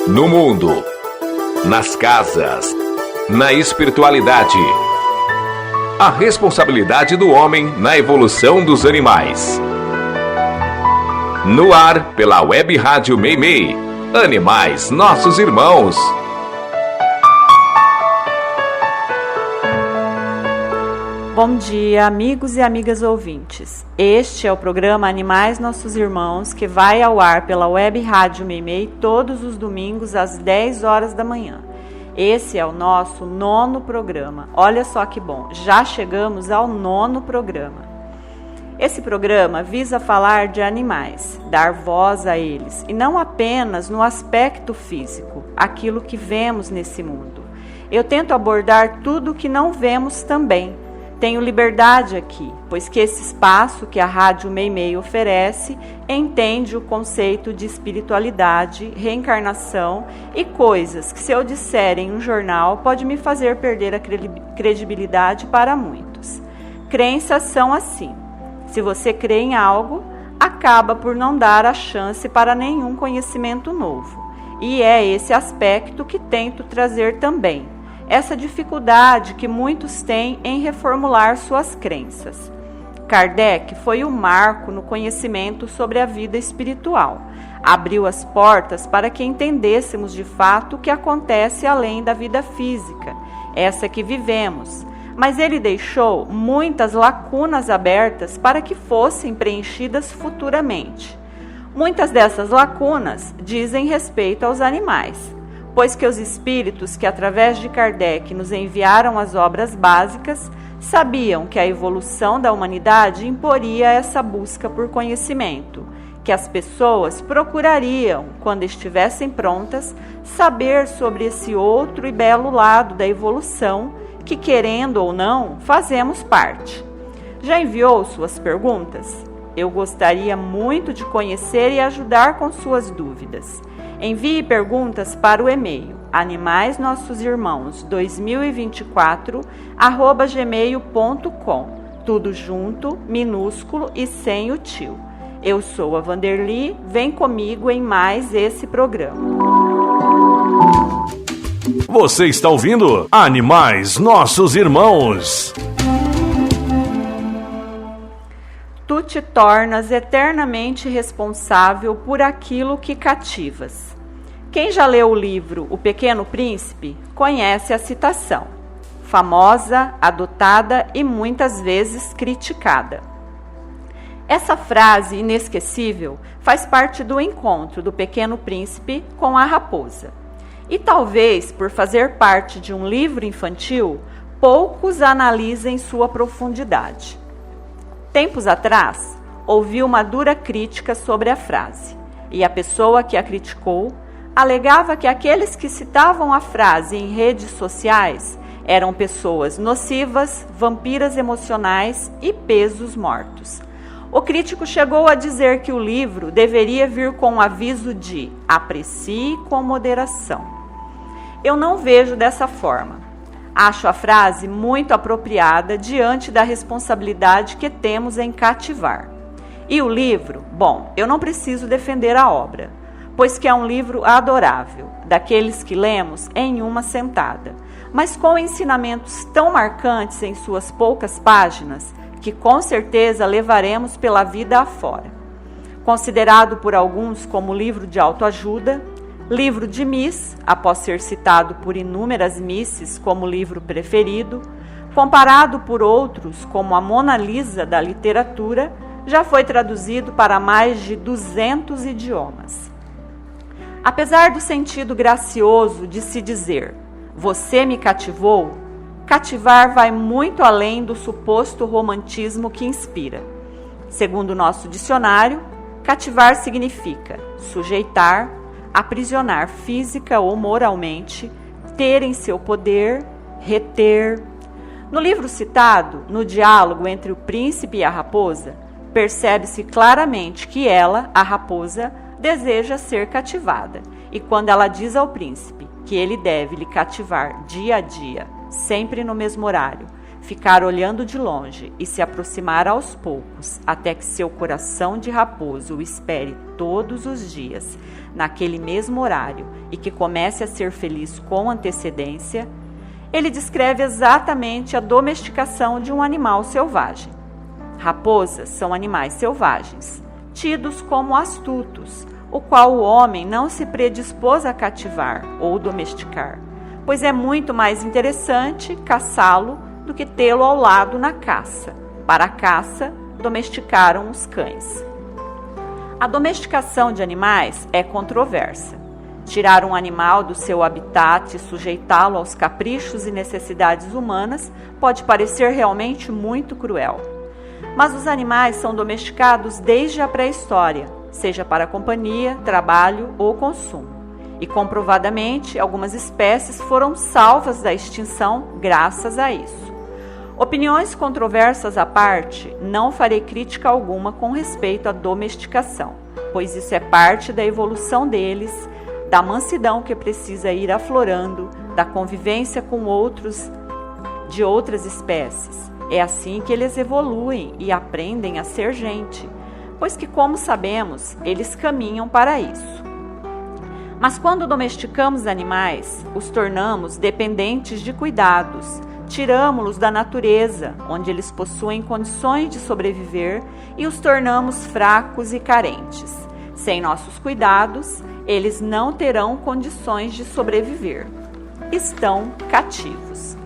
No mundo, nas casas, na espiritualidade. A responsabilidade do homem na evolução dos animais. No ar, pela Web Rádio Meimei. Animais, nossos irmãos. Bom dia, amigos e amigas ouvintes. Este é o programa Animais Nossos Irmãos, que vai ao ar pela Web Rádio Meimei todos os domingos às 10 horas da manhã. Esse é o nosso 9º programa. Olha só que bom, já chegamos ao 9º programa. Esse programa visa falar de animais, dar voz a eles, e não apenas no aspecto físico, aquilo que vemos nesse mundo. Eu tento abordar tudo o que não vemos também. Tenho liberdade aqui, pois que esse espaço que a Rádio Meimei oferece entende o conceito de espiritualidade, reencarnação e coisas que, se eu disser em um jornal, pode me fazer perder a credibilidade para muitos. Crenças são assim. Se você crê em algo, acaba por não dar a chance para nenhum conhecimento novo. E é esse aspecto que tento trazer também. Essa dificuldade que muitos têm em reformular suas crenças. Kardec foi o marco no conhecimento sobre a vida espiritual. Abriu as portas para que entendêssemos de fato o que acontece além da vida física, essa que vivemos. Mas ele deixou muitas lacunas abertas para que fossem preenchidas futuramente. Muitas dessas lacunas dizem respeito aos animais, pois que os espíritos que, através de Kardec, nos enviaram as obras básicas, sabiam que a evolução da humanidade imporia essa busca por conhecimento, que as pessoas procurariam, quando estivessem prontas, saber sobre esse outro e belo lado da evolução, que, querendo ou não, fazemos parte. Já enviou suas perguntas? Eu gostaria muito de conhecer e ajudar com suas dúvidas. Envie perguntas para o e-mail animaisnossosimãos2024@gmail.com, tudo junto, minúsculo e sem o tio. Eu sou a Vanderly, vem comigo em mais esse programa. Você está ouvindo Animais Nossos Irmãos. Tu te tornas eternamente responsável por aquilo que cativas. Quem já leu o livro O Pequeno Príncipe conhece a citação, famosa, adotada e muitas vezes criticada. Essa frase inesquecível faz parte do encontro do Pequeno Príncipe com a raposa. E talvez, por fazer parte de um livro infantil, poucos analisem sua profundidade. Tempos atrás, ouvi uma dura crítica sobre a frase, e a pessoa que a criticou alegava que aqueles que citavam a frase em redes sociais eram pessoas nocivas, vampiras emocionais e pesos mortos. O crítico chegou a dizer que o livro deveria vir com um aviso de aprecie com moderação. Eu não vejo dessa forma. Acho a frase muito apropriada diante da responsabilidade que temos em cativar. E o livro? Bom, eu não preciso defender a obra, pois que é um livro adorável, daqueles que lemos em uma sentada, mas com ensinamentos tão marcantes em suas poucas páginas, que com certeza levaremos pela vida afora. Considerado por alguns como livro de autoajuda, livro de Miss, após ser citado por inúmeras misses como livro preferido, comparado por outros como a Mona Lisa da literatura, já foi traduzido para mais de 200 idiomas. Apesar do sentido gracioso de se dizer, você me cativou, cativar vai muito além do suposto romantismo que inspira. Segundo o nosso dicionário, cativar significa sujeitar, aprisionar física ou moralmente, ter em seu poder, reter. No livro citado, no diálogo entre o príncipe e a raposa, percebe-se claramente que ela, a raposa, deseja ser cativada. E quando ela diz ao príncipe que ele deve lhe cativar dia a dia, sempre no mesmo horário, ficar olhando de longe e se aproximar aos poucos, até que seu coração de raposo o espere todos os dias, naquele mesmo horário, e que comece a ser feliz com antecedência, ele descreve exatamente a domesticação de um animal selvagem. Raposas são animais selvagens, tidos como astutos, o qual o homem não se predispôs a cativar ou domesticar, pois é muito mais interessante caçá-lo do que tê-lo ao lado na caça. Para a caça, domesticaram os cães. A domesticação de animais é controversa. Tirar um animal do seu habitat e sujeitá-lo aos caprichos e necessidades humanas pode parecer realmente muito cruel. Mas os animais são domesticados desde a pré-história, seja para companhia, trabalho ou consumo. E comprovadamente, algumas espécies foram salvas da extinção graças a isso. Opiniões controversas à parte, não farei crítica alguma com respeito à domesticação, pois isso é parte da evolução deles, da mansidão que precisa ir aflorando, da convivência com outros de outras espécies. É assim que eles evoluem e aprendem a ser gente, pois que, como sabemos, eles caminham para isso. Mas quando domesticamos animais, os tornamos dependentes de cuidados, tiramo-los da natureza, onde eles possuem condições de sobreviver, e os tornamos fracos e carentes. Sem nossos cuidados, eles não terão condições de sobreviver. Estão cativos.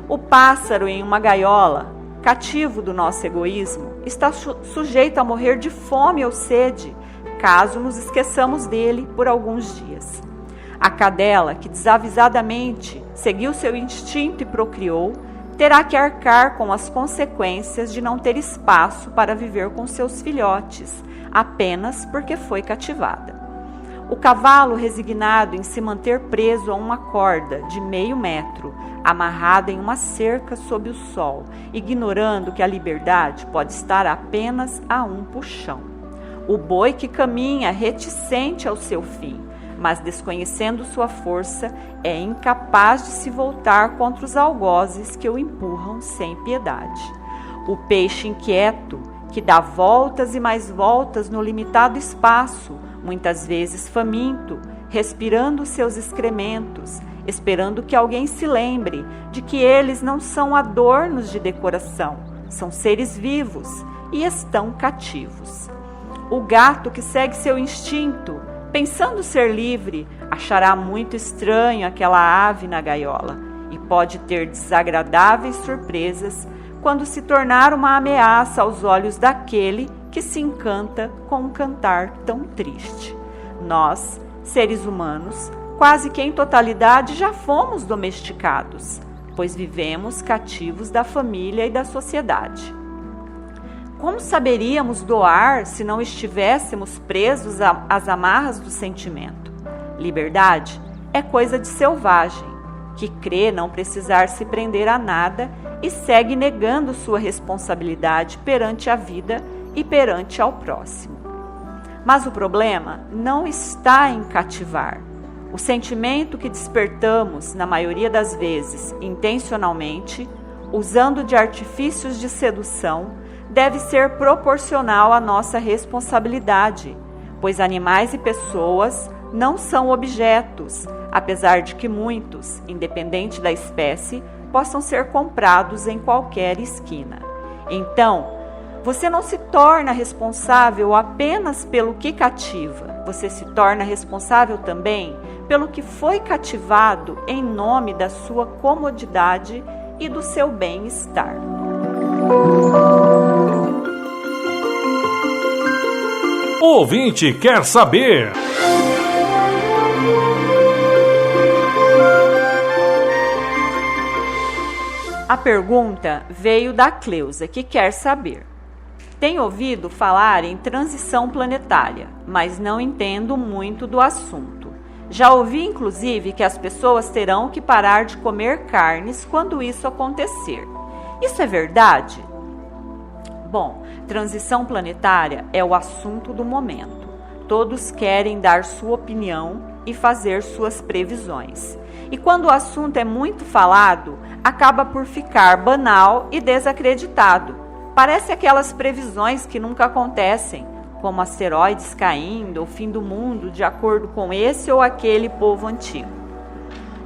O pássaro em uma gaiola, cativo do nosso egoísmo, está sujeito a morrer de fome ou sede, caso nos esqueçamos dele por alguns dias. A cadela, que desavisadamente seguiu seu instinto e procriou, terá que arcar com as consequências de não ter espaço para viver com seus filhotes, apenas porque foi cativada. O cavalo, resignado em se manter preso a uma corda de meio metro, amarrada em uma cerca sob o sol, ignorando que a liberdade pode estar apenas a um puxão. O boi que caminha reticente ao seu fim, mas desconhecendo sua força, é incapaz de se voltar contra os algozes que o empurram sem piedade. O peixe inquieto, que dá voltas e mais voltas no limitado espaço, muitas vezes faminto, respirando seus excrementos, esperando que alguém se lembre de que eles não são adornos de decoração, são seres vivos e estão cativos. O gato que segue seu instinto, pensando ser livre, achará muito estranho aquela ave na gaiola e pode ter desagradáveis surpresas quando se tornar uma ameaça aos olhos daquele que se encanta com um cantar tão triste. Nós, seres humanos, quase que em totalidade já fomos domesticados, pois vivemos cativos da família e da sociedade. Como saberíamos doar se não estivéssemos presos às amarras do sentimento? Liberdade é coisa de selvagem, que crê não precisar se prender a nada e segue negando sua responsabilidade perante a vida e perante ao próximo. Mas o problema não está em cativar. O sentimento que despertamos, na maioria das vezes, intencionalmente, usando de artifícios de sedução, deve ser proporcional à nossa responsabilidade, pois animais e pessoas não são objetos, apesar de que muitos, independente da espécie, possam ser comprados em qualquer esquina. Então, você não se torna responsável apenas pelo que cativa, você se torna responsável também pelo que foi cativado em nome da sua comodidade e do seu bem-estar. O ouvinte quer saber. A pergunta veio da Cleusa, que quer saber. Tenho ouvido falar em transição planetária, mas não entendo muito do assunto. Já ouvi, inclusive, que as pessoas terão que parar de comer carnes quando isso acontecer. Isso é verdade? Bom, transição planetária é o assunto do momento. Todos querem dar sua opinião e fazer suas previsões. E quando o assunto é muito falado, acaba por ficar banal e desacreditado. Parece aquelas previsões que nunca acontecem, como asteroides caindo, o fim do mundo, de acordo com esse ou aquele povo antigo.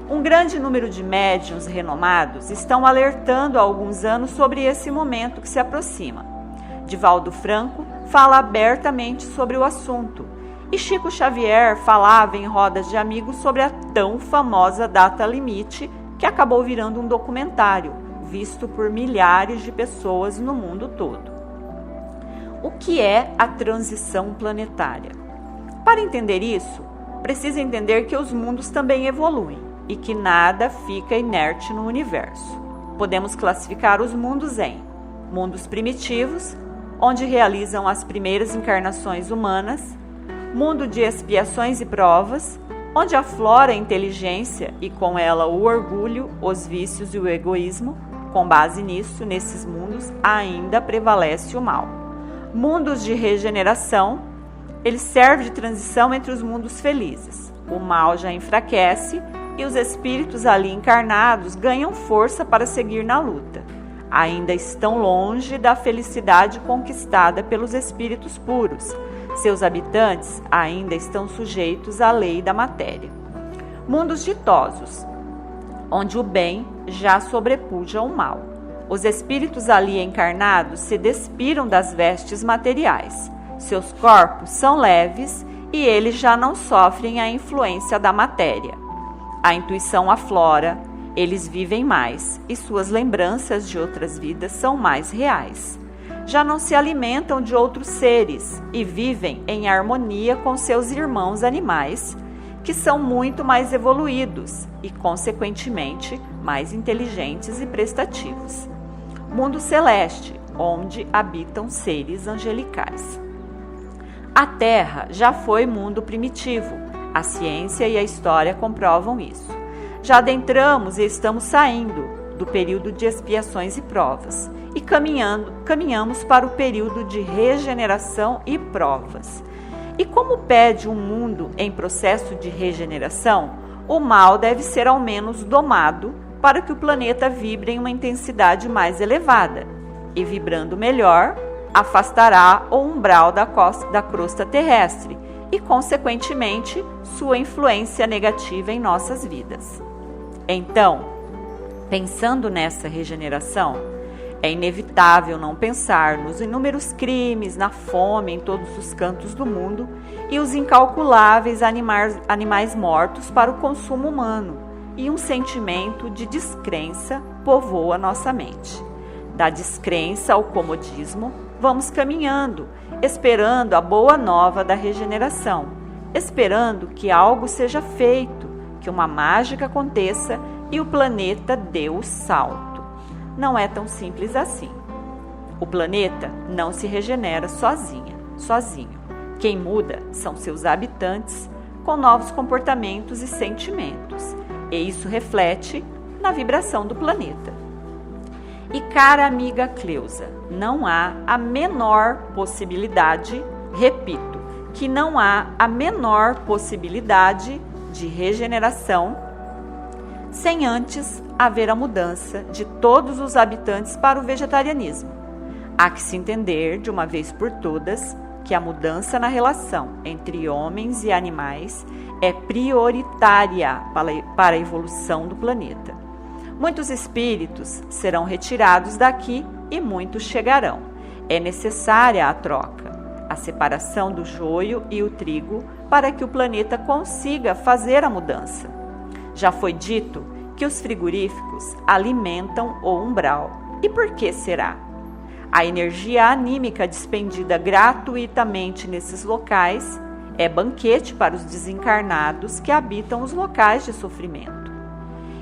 Um grande número de médiuns renomados estão alertando há alguns anos sobre esse momento que se aproxima. Divaldo Franco fala abertamente sobre o assunto, e Chico Xavier falava em rodas de amigos sobre a tão famosa data limite, que acabou virando um documentário, visto por milhares de pessoas no mundo todo. O que é a transição planetária? Para entender isso, precisa entender que os mundos também evoluem e que nada fica inerte no universo. Podemos classificar os mundos em mundos primitivos, onde realizam as primeiras encarnações humanas, mundo de expiações e provas, onde aflora a inteligência e com ela o orgulho, os vícios e o egoísmo. Com base nisso, nesses mundos ainda prevalece o mal. Mundos de regeneração, ele serve de transição entre os mundos felizes. O mal já enfraquece e os espíritos ali encarnados ganham força para seguir na luta. Ainda estão longe da felicidade conquistada pelos espíritos puros. Seus habitantes ainda estão sujeitos à lei da matéria. Mundos ditosos, onde o bem já sobrepuja o mal. Os espíritos ali encarnados se despiram das vestes materiais. Seus corpos são leves e eles já não sofrem a influência da matéria. A intuição aflora, eles vivem mais e suas lembranças de outras vidas são mais reais. Já não se alimentam de outros seres e vivem em harmonia com seus irmãos animais, que são muito mais evoluídos e, consequentemente, mais inteligentes e prestativos. Mundo celeste, onde habitam seres angelicais. A Terra já foi mundo primitivo. A ciência e a história comprovam isso. Já adentramos e estamos saindo do período de expiações e provas e caminhamos para o período de regeneração e provas. E como pede um mundo em processo de regeneração, o mal deve ser ao menos domado para que o planeta vibre em uma intensidade mais elevada. E vibrando melhor, afastará o umbral da crosta terrestre e, consequentemente, sua influência negativa em nossas vidas. Então, pensando nessa regeneração, é inevitável não pensar nos inúmeros crimes, na fome em todos os cantos do mundo e os incalculáveis animais mortos para o consumo humano, e um sentimento de descrença povoa nossa mente. Da descrença ao comodismo, vamos caminhando, esperando a boa nova da regeneração, esperando que algo seja feito, que uma mágica aconteça e o planeta dê o salto. Não é tão simples assim. O planeta não se regenera sozinho. Quem muda são seus habitantes com novos comportamentos e sentimentos, e isso reflete na vibração do planeta. E cara amiga Cleusa, não há a menor possibilidade, repito, que não há a menor possibilidade de regeneração sem antes haver a mudança de todos os habitantes para o vegetarianismo. Há que se entender, de uma vez por todas, que a mudança na relação entre homens e animais é prioritária para a evolução do planeta. Muitos espíritos serão retirados daqui e muitos chegarão. É necessária a troca, a separação do joio e o trigo para que o planeta consiga fazer a mudança. Já foi dito que os frigoríficos alimentam o umbral. E por que será? A energia anímica despendida gratuitamente nesses locais é banquete para os desencarnados que habitam os locais de sofrimento.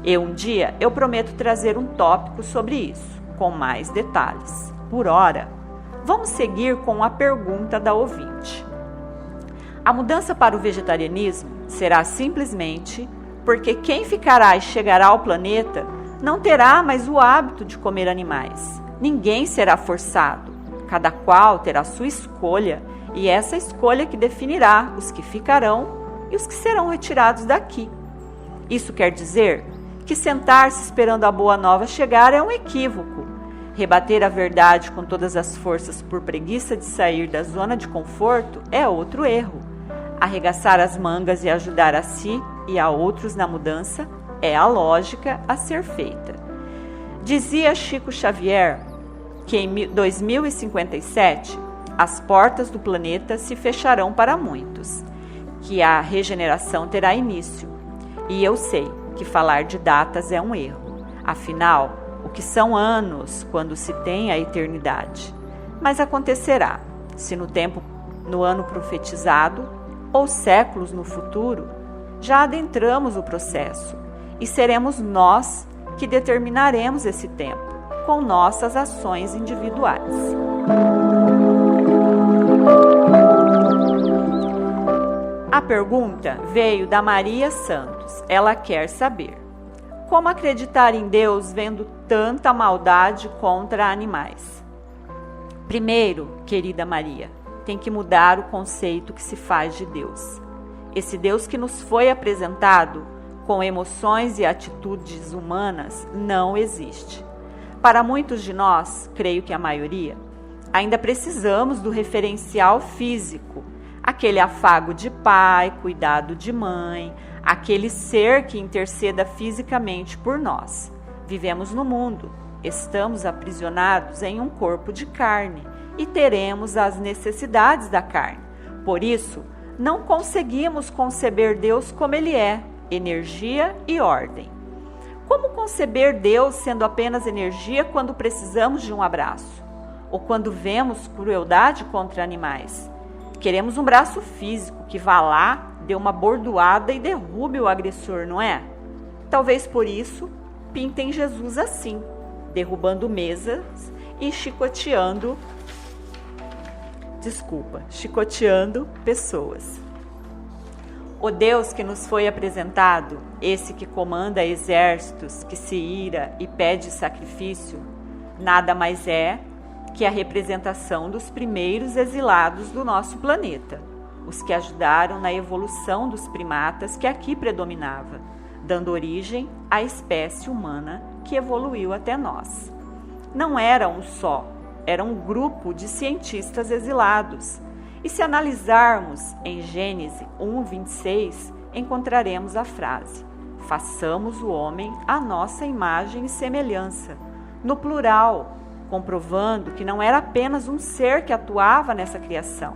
Um dia eu prometo trazer um tópico sobre isso, com mais detalhes. Por hora, vamos seguir com a pergunta da ouvinte. A mudança para o vegetarianismo será simplesmente porque quem ficará e chegará ao planeta não terá mais o hábito de comer animais. Ninguém será forçado. Cada qual terá sua escolha, e essa escolha que definirá os que ficarão e os que serão retirados daqui. Isso quer dizer que sentar-se esperando a boa nova chegar é um equívoco. Rebater a verdade com todas as forças por preguiça de sair da zona de conforto é outro erro. Arregaçar as mangas e ajudar a si e a outros na mudança é a lógica a ser feita. Dizia Chico Xavier que em 2057 as portas do planeta se fecharão para muitos, que a regeneração terá início. E eu sei que falar de datas é um erro. Afinal, o que são anos quando se tem a eternidade? Mas acontecerá, se no ano profetizado, ou séculos no futuro, já adentramos o processo e seremos nós que determinaremos esse tempo com nossas ações individuais. A pergunta veio da Maria Santos. Ela quer saber: como acreditar em Deus vendo tanta maldade contra animais? Primeiro, querida Maria, tem que mudar o conceito que se faz de Deus. Esse Deus que nos foi apresentado com emoções e atitudes humanas não existe. Para muitos de nós, creio que a maioria, ainda precisamos do referencial físico, aquele afago de pai, cuidado de mãe, aquele ser que interceda fisicamente por nós. Vivemos no mundo, estamos aprisionados em um corpo de carne e teremos as necessidades da carne. Por isso, não conseguimos conceber Deus como Ele é, energia e ordem. Como conceber Deus sendo apenas energia quando precisamos de um abraço? Ou quando vemos crueldade contra animais? Queremos um braço físico que vá lá, dê uma bordoada e derrube o agressor, não é? Talvez por isso pintem Jesus assim, derrubando mesas e chicoteando pessoas. O Deus que nos foi apresentado, esse que comanda exércitos, que se ira e pede sacrifício, nada mais é que a representação dos primeiros exilados do nosso planeta, os que ajudaram na evolução dos primatas que aqui predominava, dando origem à espécie humana que evoluiu até nós. Não era um só, era um grupo de cientistas exilados. E se analisarmos em Gênesis 1:26, encontraremos a frase: façamos o homem à nossa imagem e semelhança, no plural, comprovando que não era apenas um ser que atuava nessa criação.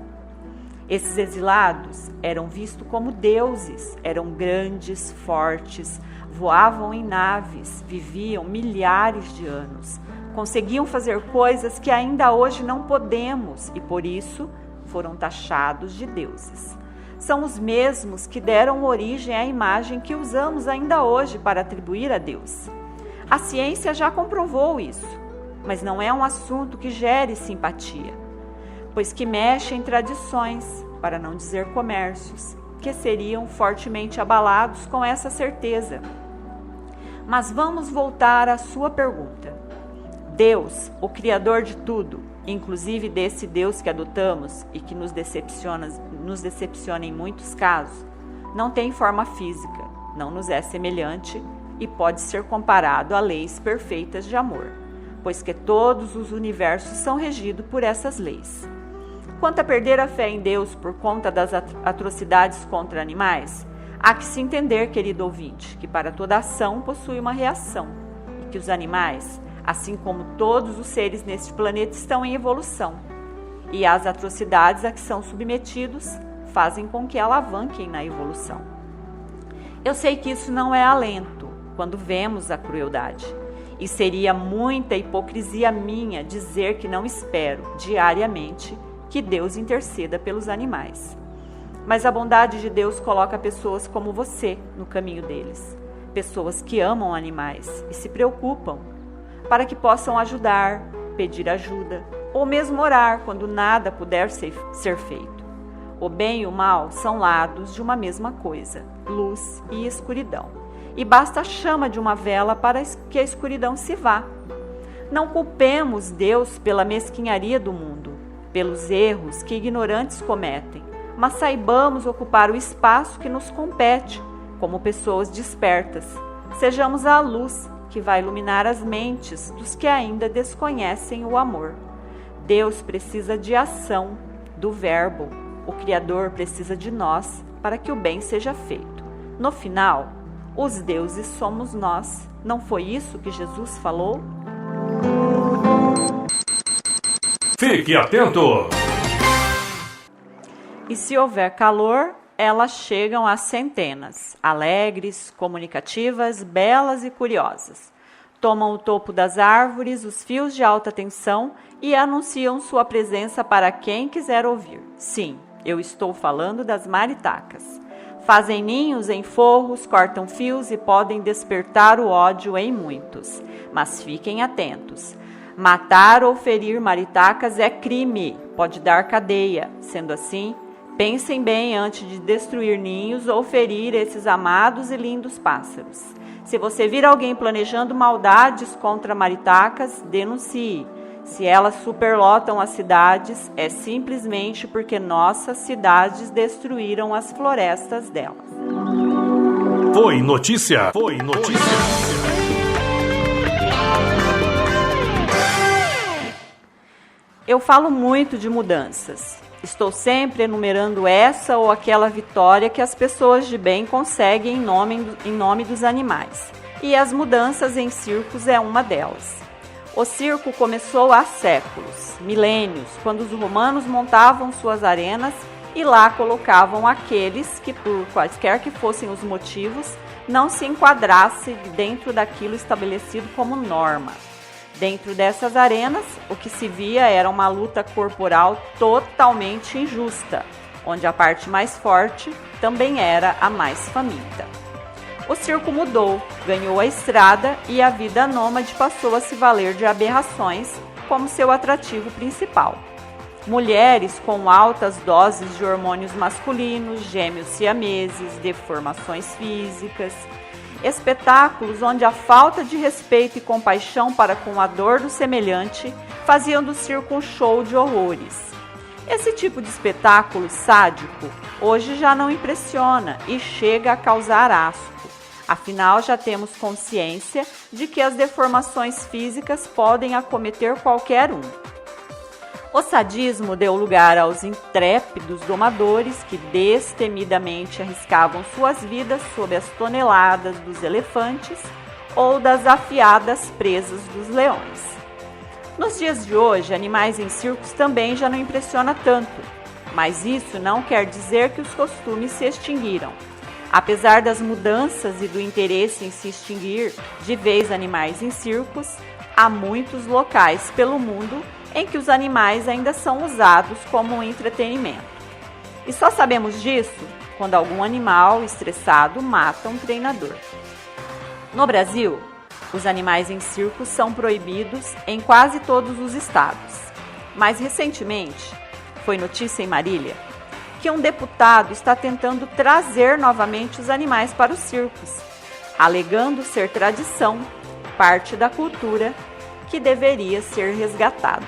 Esses exilados eram vistos como deuses, eram grandes, fortes, voavam em naves, viviam milhares de anos, conseguiam fazer coisas que ainda hoje não podemos e, por isso, foram taxados de deuses. São os mesmos que deram origem à imagem que usamos ainda hoje para atribuir a Deus. A ciência já comprovou isso, mas não é um assunto que gere simpatia, pois que mexe em tradições, para não dizer comércios, que seriam fortemente abalados com essa certeza. Mas vamos voltar à sua pergunta. Deus, o Criador de tudo, inclusive desse Deus que adotamos e que nos decepciona em muitos casos, não tem forma física, não nos é semelhante e pode ser comparado a leis perfeitas de amor, pois que todos os universos são regidos por essas leis. Quanto a perder a fé em Deus por conta das atrocidades contra animais, há que se entender, querido ouvinte, que para toda ação possui uma reação e que os animais, assim como todos os seres neste planeta, estão em evolução. E as atrocidades a que são submetidos fazem com que alavanquem na evolução. Eu sei que isso não é alento quando vemos a crueldade. E seria muita hipocrisia minha dizer que não espero, diariamente, que Deus interceda pelos animais. Mas a bondade de Deus coloca pessoas como você no caminho deles. Pessoas que amam animais e se preocupam para que possam ajudar, pedir ajuda, ou mesmo orar quando nada puder ser feito. O bem e o mal são lados de uma mesma coisa, luz e escuridão. E basta a chama de uma vela para que a escuridão se vá. Não culpemos Deus pela mesquinharia do mundo, pelos erros que ignorantes cometem, mas saibamos ocupar o espaço que nos compete, como pessoas despertas. Sejamos a luz que vai iluminar as mentes dos que ainda desconhecem o amor. Deus precisa de ação, do verbo. O Criador precisa de nós para que o bem seja feito. No final, os deuses somos nós. Não foi isso que Jesus falou? Fique atento! E se houver calor, elas chegam às centenas, alegres, comunicativas, belas e curiosas. Tomam o topo das árvores, os fios de alta tensão e anunciam sua presença para quem quiser ouvir. Sim, eu estou falando das maritacas. Fazem ninhos em forros, cortam fios e podem despertar o ódio em muitos. Mas fiquem atentos. Matar ou ferir maritacas é crime, pode dar cadeia. Sendo assim, pensem bem antes de destruir ninhos ou ferir esses amados e lindos pássaros. Se você vir alguém planejando maldades contra maritacas, denuncie. Se elas superlotam as cidades, é simplesmente porque nossas cidades destruíram as florestas delas. Foi notícia! Foi notícia! Eu falo muito de mudanças. Estou sempre enumerando essa ou aquela vitória que as pessoas de bem conseguem em nome dos animais. E as mudanças em circos é uma delas. O circo começou há séculos, milênios, quando os romanos montavam suas arenas e lá colocavam aqueles que, por quaisquer que fossem os motivos, não se enquadrassem dentro daquilo estabelecido como norma. Dentro dessas arenas, o que se via era uma luta corporal totalmente injusta, onde a parte mais forte também era a mais faminta. O circo mudou, ganhou a estrada e a vida nômade passou a se valer de aberrações como seu atrativo principal. Mulheres com altas doses de hormônios masculinos, gêmeos siameses, deformações físicas, espetáculos onde a falta de respeito e compaixão para com a dor do semelhante faziam do circo um show de horrores. Esse tipo de espetáculo sádico hoje já não impressiona e chega a causar asco. Afinal, já temos consciência de que as deformações físicas podem acometer qualquer um. O sadismo deu lugar aos intrépidos domadores que destemidamente arriscavam suas vidas sob as toneladas dos elefantes ou das afiadas presas dos leões. Nos dias de hoje, animais em circos também já não impressiona tanto, mas isso não quer dizer que os costumes se extinguiram. Apesar das mudanças e do interesse em se extinguir de vez animais em circos, há muitos locais pelo mundo em que os animais ainda são usados como um entretenimento. E só sabemos disso quando algum animal estressado mata um treinador. No Brasil, os animais em circos são proibidos em quase todos os estados. Mais recentemente, foi notícia em Marília que um deputado está tentando trazer novamente os animais para os circos, alegando ser tradição, parte da cultura, que deveria ser resgatado.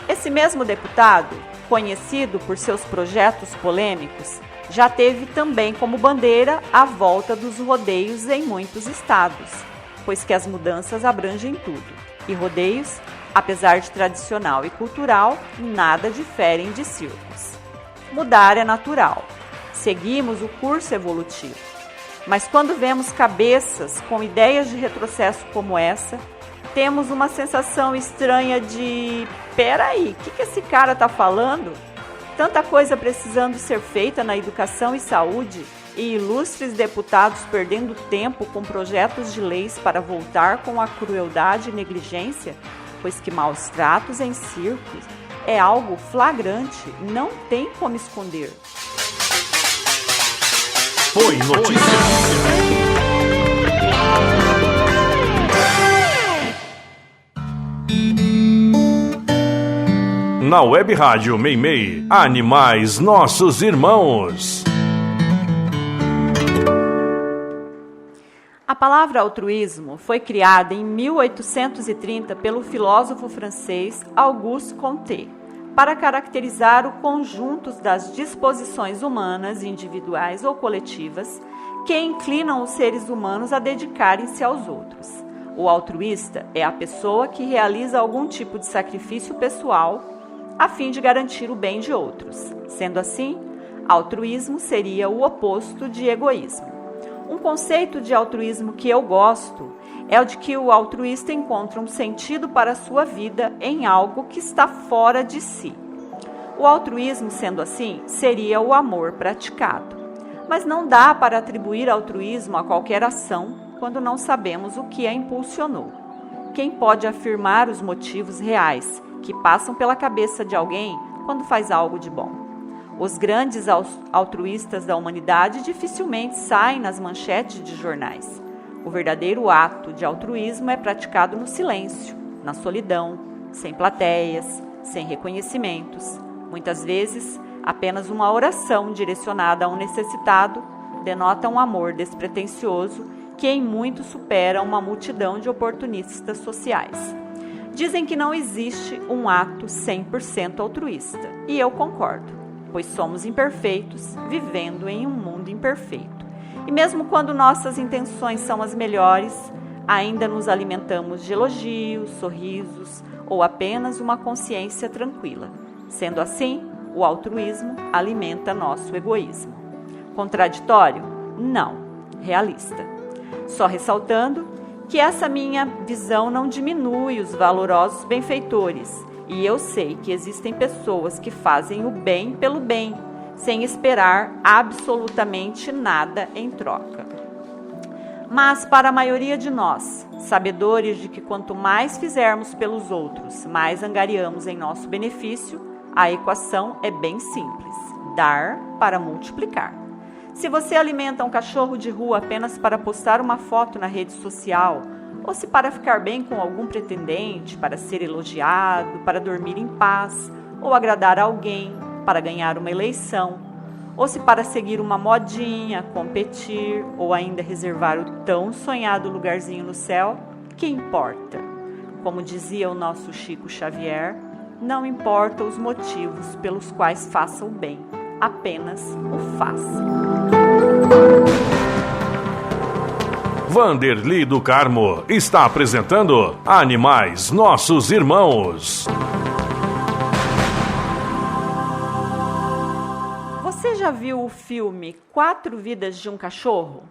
Esse mesmo deputado, conhecido por seus projetos polêmicos, já teve também como bandeira a volta dos rodeios em muitos estados, pois que as mudanças abrangem tudo. E rodeios, apesar de tradicional e cultural, nada diferem de circos. Mudar é natural. Seguimos o curso evolutivo. Mas quando vemos cabeças com ideias de retrocesso como essa, temos uma sensação estranha de: peraí, o que esse cara está falando? Tanta coisa precisando ser feita na educação e saúde e ilustres deputados perdendo tempo com projetos de leis para voltar com a crueldade e negligência, pois que maus tratos em circos é algo flagrante, não tem como esconder. Foi notícia! Na Web Rádio Meimei, Animais Nossos Irmãos. A palavra altruísmo foi criada em 1830 pelo filósofo francês Auguste Comte, para caracterizar o conjunto das disposições humanas, individuais ou coletivas, que inclinam os seres humanos a dedicarem-se aos outros. O altruísta é a pessoa que realiza algum tipo de sacrifício pessoal a fim de garantir o bem de outros. Sendo assim, altruísmo seria o oposto de egoísmo. Um conceito de altruísmo que eu gosto é o de que o altruísta encontra um sentido para a sua vida em algo que está fora de si. O altruísmo, sendo assim, seria o amor praticado. Mas não dá para atribuir altruísmo a qualquer ação quando não sabemos o que a impulsionou. Quem pode afirmar os motivos reais que passam pela cabeça de alguém quando faz algo de bom? Os grandes altruístas da humanidade dificilmente saem nas manchetes de jornais. O verdadeiro ato de altruísmo é praticado no silêncio, na solidão, sem plateias, sem reconhecimentos. Muitas vezes, apenas uma oração direcionada a um necessitado denota um amor despretensioso que em muito supera uma multidão de oportunistas sociais. Dizem que não existe um ato 100% altruísta, e eu concordo, pois somos imperfeitos, vivendo em um mundo imperfeito. E mesmo quando nossas intenções são as melhores, ainda nos alimentamos de elogios, sorrisos ou apenas uma consciência tranquila. Sendo assim, o altruísmo alimenta nosso egoísmo. Contraditório? Não. Realista. Só ressaltando que essa minha visão não diminui os valorosos benfeitores, e eu sei que existem pessoas que fazem o bem pelo bem, sem esperar absolutamente nada em troca. Mas para a maioria de nós, sabedores de que quanto mais fizermos pelos outros, mais angariamos em nosso benefício, a equação é bem simples: dar para multiplicar. Se você alimenta um cachorro de rua apenas para postar uma foto na rede social, ou se para ficar bem com algum pretendente, para ser elogiado, para dormir em paz, ou agradar alguém, para ganhar uma eleição, ou se para seguir uma modinha, competir, ou ainda reservar o tão sonhado lugarzinho no céu, que importa? Como dizia o nosso Chico Xavier, não importa os motivos pelos quais faça o bem, apenas o faça. Vanderly do Carmo está apresentando Animais Nossos Irmãos. Você já viu o filme 4 Vidas de um Cachorro?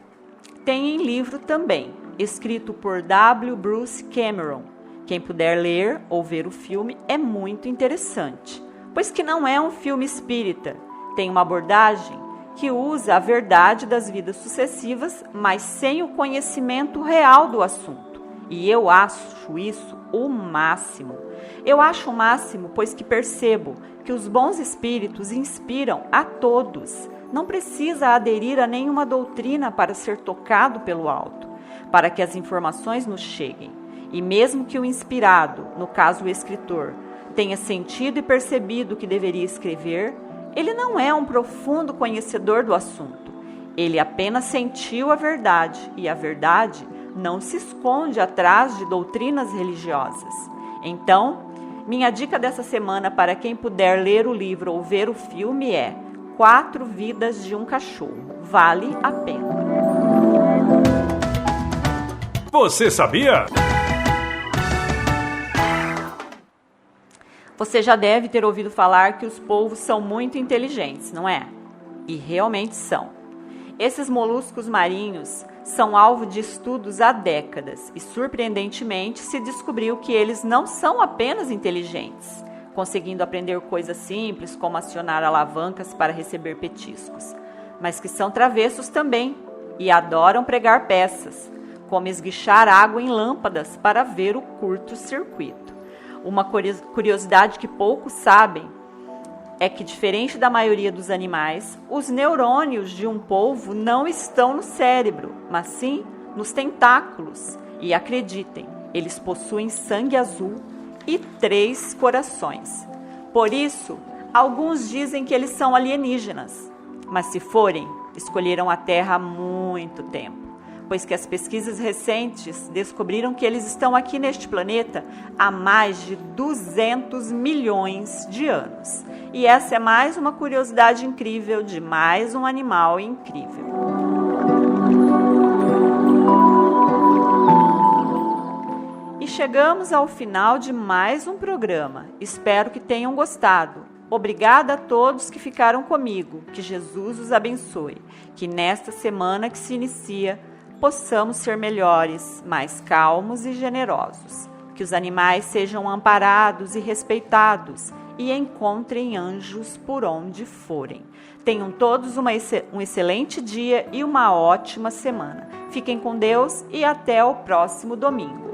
Tem em livro também, escrito por W. Bruce Cameron. Quem puder ler ou ver o filme é muito interessante, pois que não é um filme espírita, tem uma abordagem que usa a verdade das vidas sucessivas, mas sem o conhecimento real do assunto. E eu acho isso o máximo. Eu acho o máximo, pois que percebo que os bons espíritos inspiram a todos. Não precisa aderir a nenhuma doutrina para ser tocado pelo alto, para que as informações nos cheguem. E mesmo que o inspirado, no caso o escritor, tenha sentido e percebido o que deveria escrever, ele não é um profundo conhecedor do assunto. Ele apenas sentiu a verdade, e a verdade não se esconde atrás de doutrinas religiosas. Então, minha dica dessa semana para quem puder ler o livro ou ver o filme é 4 Vidas de um Cachorro. Vale a pena. Você sabia? Você já deve ter ouvido falar que os polvos são muito inteligentes, não é? E realmente são. Esses moluscos marinhos são alvo de estudos há décadas e, surpreendentemente, se descobriu que eles não são apenas inteligentes, conseguindo aprender coisas simples como acionar alavancas para receber petiscos, mas que são travessos também e adoram pregar peças, como esguichar água em lâmpadas para ver o curto-circuito. Uma curiosidade que poucos sabem é que, diferente da maioria dos animais, os neurônios de um polvo não estão no cérebro, mas sim nos tentáculos. E acreditem, eles possuem sangue azul e 3 corações. Por isso, alguns dizem que eles são alienígenas, mas se forem, escolheram a Terra há muito tempo, pois que as pesquisas recentes descobriram que eles estão aqui neste planeta há mais de 200 milhões de anos. E essa é mais uma curiosidade incrível de mais um animal incrível. E chegamos ao final de mais um programa. Espero que tenham gostado. Obrigada a todos que ficaram comigo. Que Jesus os abençoe. Que nesta semana que se inicia, possamos ser melhores, mais calmos e generosos. Que os animais sejam amparados e respeitados e encontrem anjos por onde forem. Tenham todos um excelente dia e uma ótima semana. Fiquem com Deus e até o próximo domingo.